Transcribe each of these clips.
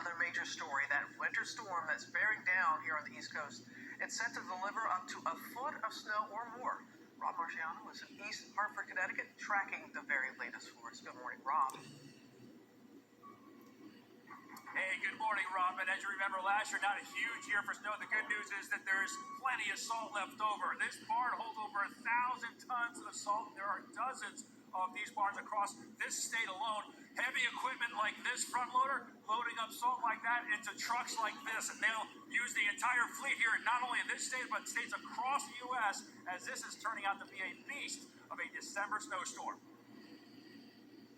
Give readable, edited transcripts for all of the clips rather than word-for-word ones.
other major story, that winter storm that's bearing down here on the East Coast. It's set to deliver up to a foot of snow or more. Rob Marciano is in East Hartford, Connecticut, tracking the very latest for us. Good morning, Rob. Hey, good morning, Rob. And as you remember, last year, not a huge year for snow. The good news is that there's plenty of salt left over. This barn holds over 1,000 tons of salt. There are dozens of these barns across this state alone. Heavy equipment like this front loader loading up salt like that into trucks like this, and they'll use the entire fleet here, not only in this state, but states across the U.S., as this is turning out to be a beast of a December snowstorm.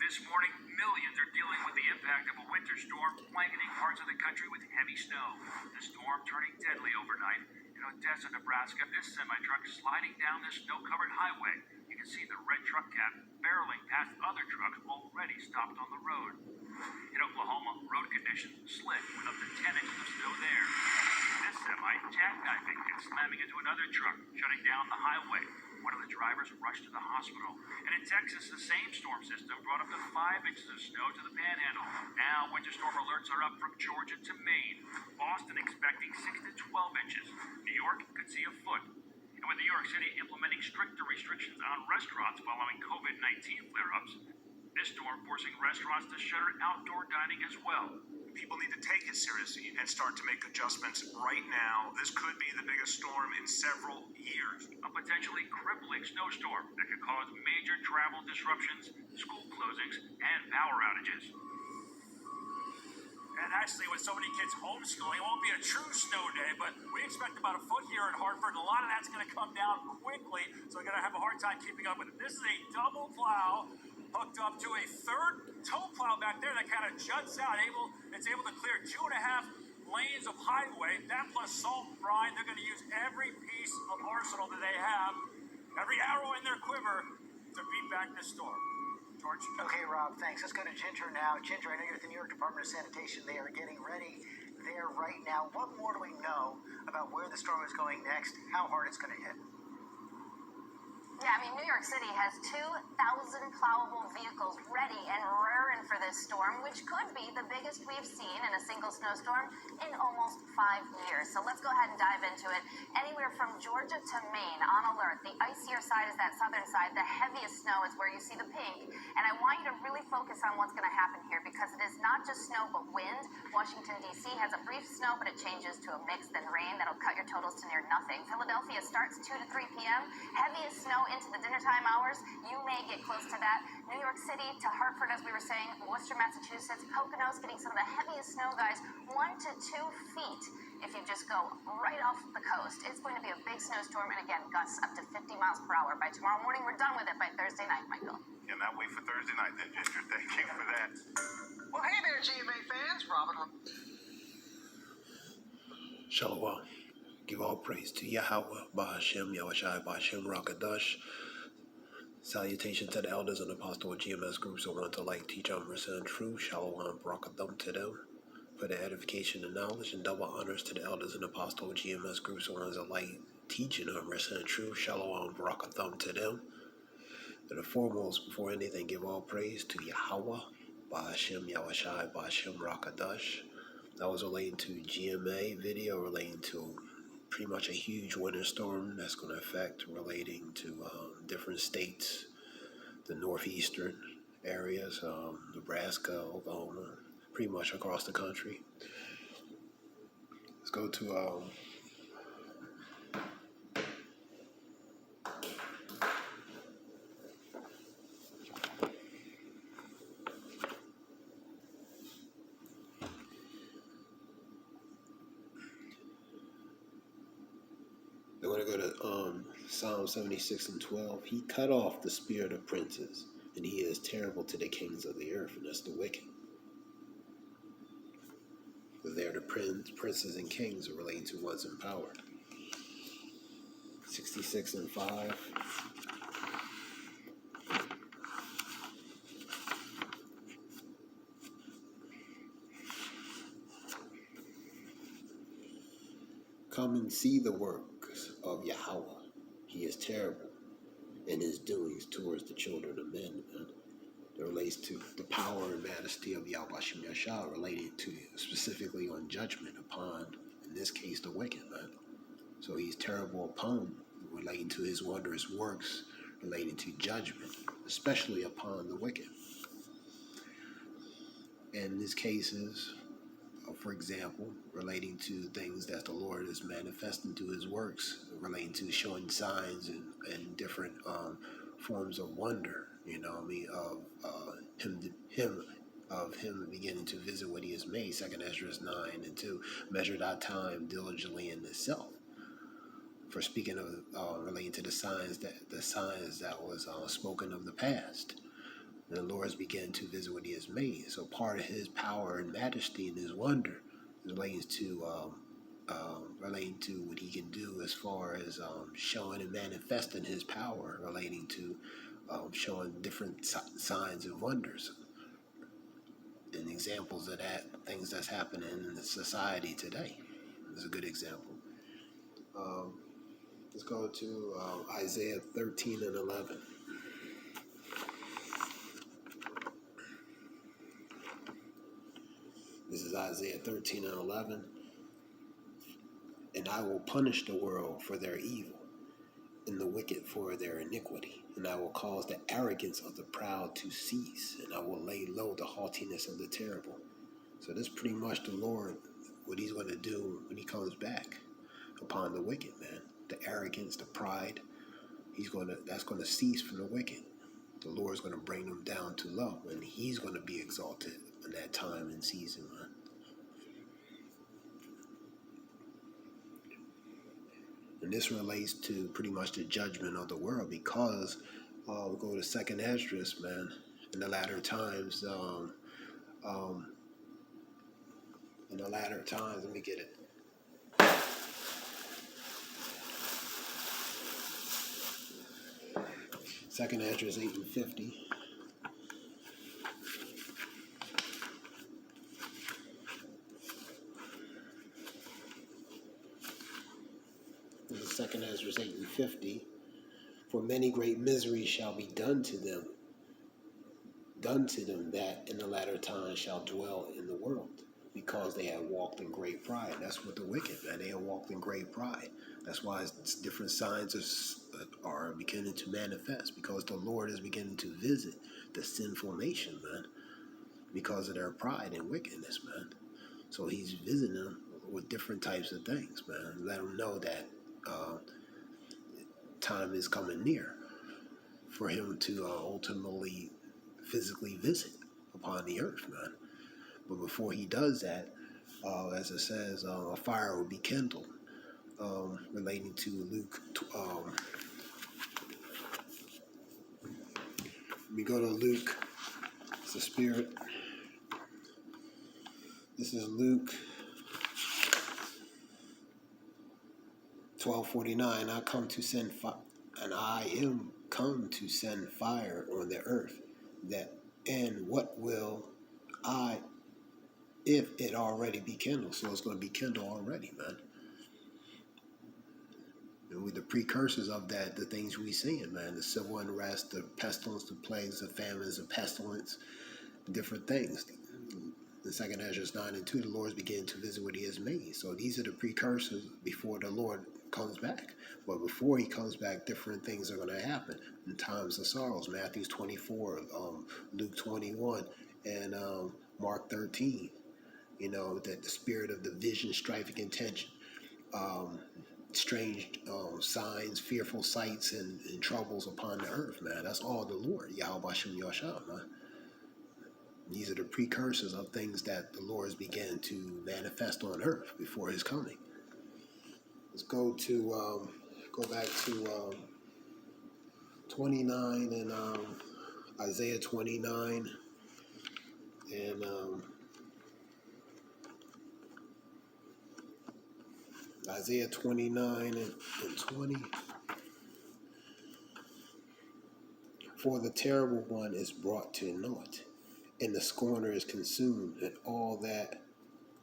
This morning, millions are dealing with the impact of a winter storm blanketing parts of the country with heavy snow. The storm turning deadly overnight. In Odessa, Nebraska, this semi-truck sliding down this snow-covered highway. You can see the red truck cab barreling past other trucks already stopped on the road. In Oklahoma, road conditions slick with up to 10 inches of snow there. This semi jackknifing and slamming into another truck, shutting down the highway. One of the drivers rushed to the hospital. And in Texas, the same storm system brought up to 5 inches of snow to the Panhandle. Now, winter storm alerts are up from Georgia to Maine. Boston expecting 6 to 12 inches. New York could see a foot. And with New York City implementing stricter restrictions on restaurants following COVID-19 flare-ups, this storm forcing restaurants to shutter outdoor dining as well. People need to take it seriously and start to make adjustments right now. This could be the biggest storm in several years. A potentially crippling snowstorm that could cause major travel disruptions, school closings, and power outages. And actually, with so many kids homeschooling, it won't be a true snow day, but we expect about a foot here in Hartford. A lot of that's going to come down quickly, so we're going to have a hard time keeping up with it. This is a double plow hooked up to a third tow plow back there that kind of juts out. It's able to clear 2.5 lanes of highway. That plus salt and brine. They're going to use every piece of arsenal that they have, every arrow in their quiver to beat back this storm. George? Okay, Rob, thanks. Let's go to Ginger now. Ginger, I know you're at the New York Department of Sanitation. They are getting ready there right now. What more do we know about where the storm is going next, how hard it's going to hit? Yeah, New York City has 2,000 plowable vehicles ready and raring for this storm, which could be the biggest we've seen in a single snowstorm in almost 5 years. So let's go ahead and dive into it. Anywhere from Georgia to Maine on alert. The icier side is that southern side. The heaviest snow is where you see the pink. And I want you to really focus on what's going to happen here, because it is not just snow but wind. Washington, D.C. has a brief snow, but it changes to a mix, then rain. That'll cut your totals to near nothing. Philadelphia starts 2 to 3 p.m. Heaviest snow into the dinner time hours. You may get close to that. New York City to Hartford, as we were saying, Worcester, Massachusetts, Poconos getting some of the heaviest snow, guys, 1 to 2 feet if you just go right off the coast. It's going to be a big snowstorm, and again, gusts up to 50 miles per hour. By tomorrow morning, we're done with it by Thursday night, Michael. Yeah, not wait for Thursday night then, Ginger. Thank you for that. Well, hey there, GMA fans. Robin. Shalom. Give all praise to Yahweh, Bahashem, Yahushai, Bahashem, Rakadash. Salutation to the elders and apostles of GMS groups who want to like, teach, understand, and true. Shalom, Barakadam to them for the edification and knowledge, and double honors to the elders and apostles of GMS groups who want to like, teach, and understand, and true. Shalom, Barakadam to them. And the foremost, before anything, give all praise to Yahweh, Bahashem, Yahushai, Bahashem, Rakadash. That was relating to GMA video relating to pretty much a huge winter storm that's going to affect relating to different states, the northeastern areas, Nebraska, Oklahoma, pretty much across the country. Let's go to We're going to go to Psalm 76 and 12. He cut off the spirit of princes, and he is terrible to the kings of the earth, and that's the wicked. They're the princes and kings are relating to ones in power. 66 and 5. Come and see the works of Yahweh. He is terrible in his doings towards the children of men. And it relates to the power and majesty of Yahweh Shem Yashah, related to specifically on judgment upon, in this case, the wicked, man. So he's terrible upon, relating to his wondrous works, relating to judgment, especially upon the wicked. And these cases, for example, relating to things that the Lord is manifesting through his works, relating to showing signs and different forms of wonder, you know what I mean, of him beginning to visit what he has made, 2nd Ezra 9, and to measure thy time diligently in itself. For speaking of relating to the signs that was spoken of the past. And the Lord's began to visit what he has made. So part of his power and majesty and his wonder relates to relating to what he can do as far as showing and manifesting his power, relating to showing different signs and wonders and examples of that, things that's happening in the society today. Is a good example. Let's go to Isaiah 13 and 11. This is Isaiah 13 and 11. And I will punish the world for their evil, and the wicked for their iniquity. And I will cause the arrogance of the proud to cease, and I will lay low the haughtiness of the terrible. So this is pretty much the Lord, what he's going to do when he comes back upon the wicked, man. The arrogance, the pride, that's going to cease from the wicked. The Lord's going to bring them down to low, and he's going to be exalted in that time and season, man. And this relates to pretty much the judgment of the world, because we go to 2nd Ezra, man, in the latter times, let me get it. Second Ezra 8 and 50. Second Ezra 8 and 50. For many great miseries shall be done to them that in the latter time shall dwell in the world, because they have walked in great pride. That's what the wicked, man, they have walked in great pride. That's why different signs are beginning to manifest, because the Lord is beginning to visit the sinful nation, man, because of their pride and wickedness, man. So he's visiting them with different types of things, man. Let them know that time is coming near for him to ultimately physically visit upon the earth, man. But before he does that, as it says, a fire will be kindled, relating to Luke. We go to Luke. It's the Spirit. This is Luke 12:49. I am come to send fire on the earth, and what will I, if it already be kindled? So it's going to be kindled already, man. And with the precursors of that, the things we see, man, the civil unrest, the pestilence, the plagues, the famines, the pestilence, different things. In 2nd Ezra 9 and 2, the Lord's beginning to visit what he has made. So these are the precursors before the Lord comes back. But before he comes back, different things are going to happen in times of sorrows. Matthew 24, Luke 21, and Mark 13. You know, that the spirit of division, strife, and contention, strange signs, fearful sights, and troubles upon the earth, man. That's all the Lord, Yahweh Bashem Yashah, man. These are the precursors of things that the Lord's began to manifest on earth before his coming. Let's go back to 29 and Isaiah 29 and Isaiah 29 and 20. For the terrible one is brought to naught, and the scorner is consumed, and all that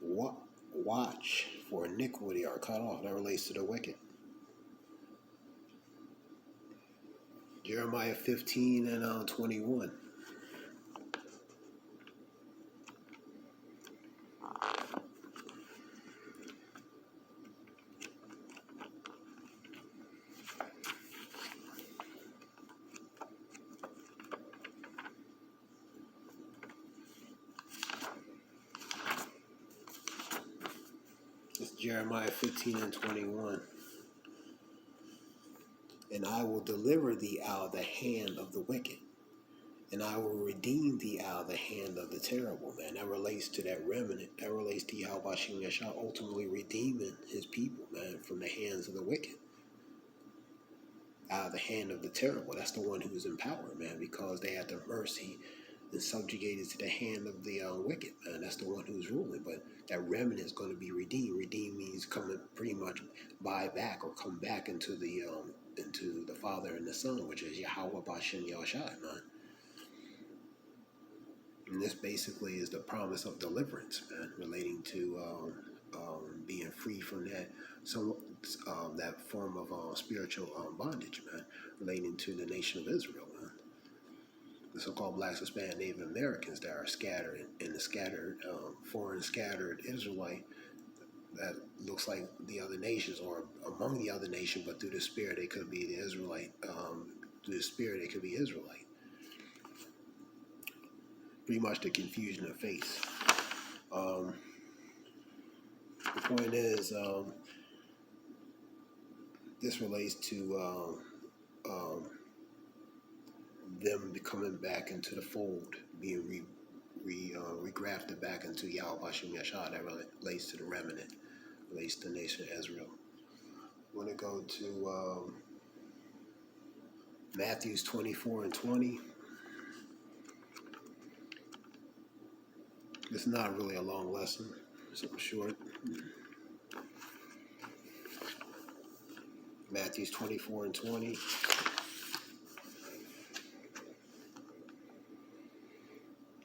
watch for iniquity are cut off. That relates to the wicked. Jeremiah 15 and 21. Jeremiah 15:21. And I will deliver thee out of the hand of the wicked, and I will redeem thee out of the hand of the terrible. Man, that relates to that remnant. That relates to Yahweh Shem Yashah ultimately redeeming his people, man, from the hands of the wicked, out of the hand of the terrible. That's the one who is in power, man, because they had the mercy and subjugated to the hand of the wicked, man. That's the one who's ruling. But that remnant is going to be redeemed. Redeem means coming, pretty much buy back or come back into the Father and the Son, which is Yahweh Bashem Yahushua, man. And this basically is the promise of deliverance, man, relating to being free from that that form of spiritual bondage, man, relating to the nation of Israel, man. The so-called blacks, Hispanic, Native Americans that are scattered in the scattered foreign scattered Israelite that looks like the other nations or among the other nation, but through the spirit they could be the Israelite. Through the spirit they could be Israelite. Pretty much the confusion of faith. The point is, this relates to them coming back into the fold, being regrafted back into Yahweh Hashem Yashah. That relates to the remnant, relates to the nation of Israel. I want to go to Matthews 24:20. It's not really a long lesson, something short. Matthews 24:20.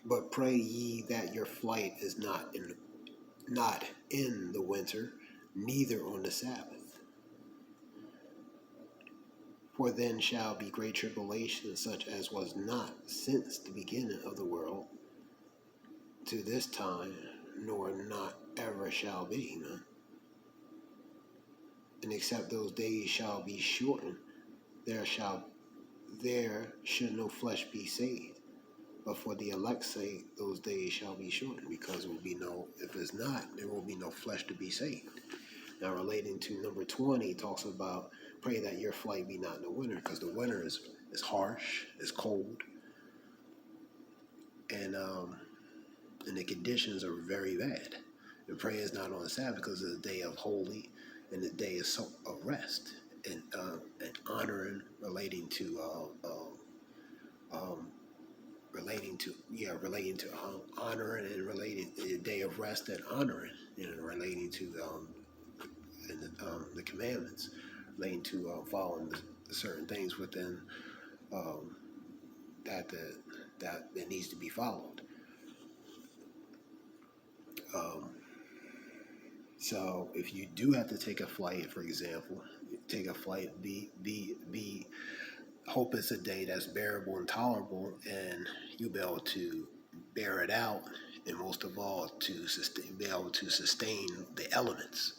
But pray ye that your flight is not in the winter, neither on the Sabbath. For then shall be great tribulation, such as was not since the beginning of the world to this time, nor not ever shall be. Man. And except those days shall be shortened, there should no flesh be saved. But for the elect's sake, those days shall be shortened, because if it's not, there will be no flesh to be saved. Now, relating to number 20, it talks about pray that your flight be not in the winter, because the winter is harsh, it's cold, and the conditions are very bad. And prayer is not on the Sabbath because it's a day of holy, and the day is of rest and honoring, relating to honoring, and relating a day of rest and honoring, relating to the commandments, relating to following the certain things within that needs to be followed. So if you do have to take a flight, for example, hope it's a day that's bearable and tolerable, and you'll be able to bear it out, and most of all, be able to sustain the elements.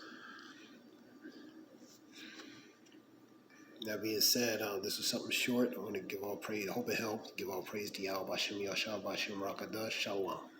That being said, this is something short. I want to give all praise. I hope it helped. Give all praise to Yahweh Bashem Yashah Bashem Rakadash. Shalom.